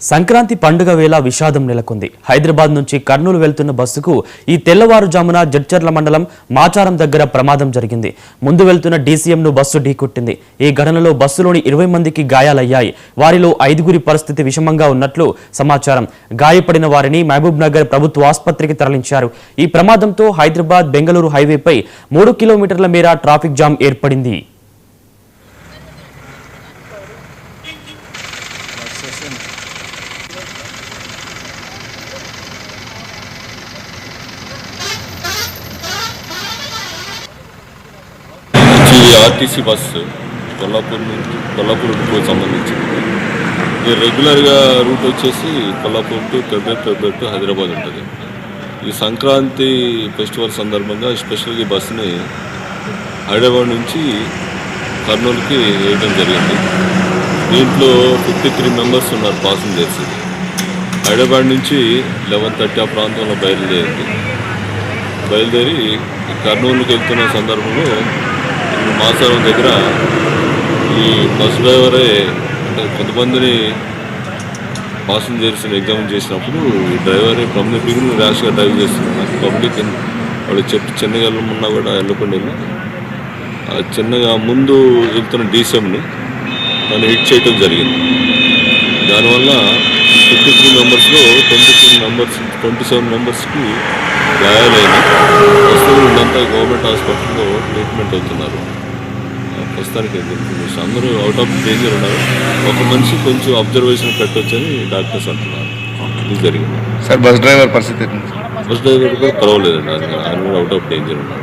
సంక్రాంతి పండుగ వేళ విషాదం నెలకొంది. హైదరాబాద్ నుంచి కర్నూలు వెళ్తున్న బస్సుకు ఈ తెల్లవారుజామున జడ్చర్ల మండలం మాచారం దగ్గర ప్రమాదం జరిగింది. ముందు వెళ్తున్న డీసీఎంను బస్సు ఢీకొట్టింది. ఈ ఘటనలో బస్సులోని 20 మందికి గాయాలయ్యాయి. వారిలో 5గురి పరిస్థితి విషమంగా ఉన్నట్లు సమాచారం. గాయపడిన వారిని మహబూబ్ నగర్ ప్రభుత్వ ఆసుపత్రికి తరలించారు. ఈ ప్రమాదంతో హైదరాబాద్ బెంగళూరు హైవేపై 3 కిలోమీటర్ల మేర ట్రాఫిక్ జామ్ ఏర్పడింది. ఆర్టీసీ బస్సు కొల్లాపూర్కు సంబంధించింది. ఇది రెగ్యులర్గా రూట్ వచ్చేసి కొల్లాపూర్ టు పెబ్బేర్ టు హైదరాబాద్ ఉంటుంది. ఈ సంక్రాంతి ఫెస్టివల్ సందర్భంగా స్పెషల్గా ఈ బస్సుని హైదరాబాద్ నుంచి కర్నూలుకి వేయడం జరిగింది. దీంట్లో 53 మెంబర్స్ ఉన్నారు పాసింజర్స్. హైదరాబాద్ నుంచి 11:30 ఆ ప్రాంతంలో బయలుదేరి కర్నూలుకి వెళ్తున్న సందర్భంలో మాసారం దగ్గర ఈ బస్ డ్రైవరే కొంతమందిని పాసింజర్స్ని ఎగ్జామిన్ చేసినప్పుడు ఈ డ్రైవరే పబ్లిక్ ర్యాష్గా డ్రైవ్ చేస్తున్నారు. పబ్లిక్ వాడు చిన్నగా వెళ్ళమన్నా కూడా వెళ్ళకుండా చిన్నగా ముందు వెళ్తున్న డీసీఎంని తను హిట్ చేయడం జరిగింది. దానివల్ల 53 మెంబర్స్లో 27 మెంబర్స్కి గాయాలైన ప్రస్తుతం వీళ్ళంతా గవర్నమెంట్ హాస్పిటల్లో ట్రీట్మెంట్ అవుతున్నారు. ప్రస్తుతానికి అందరూ అవుట్ ఆఫ్ డేంజర్ ఉన్నారు. ఒక మనిషి కొంచెం అబ్జర్వేషన్ పెట్టవచ్చని డాక్టర్స్ అంటున్నారు. ఇది జరిగింది సార్. బస్ డ్రైవర్ పరిస్థితి బస్ డ్రైవర్ కూడా పర్వాలేదండి. ఆయన కూడా అవుట్ ఆఫ్ డేంజర్ ఉన్నారు.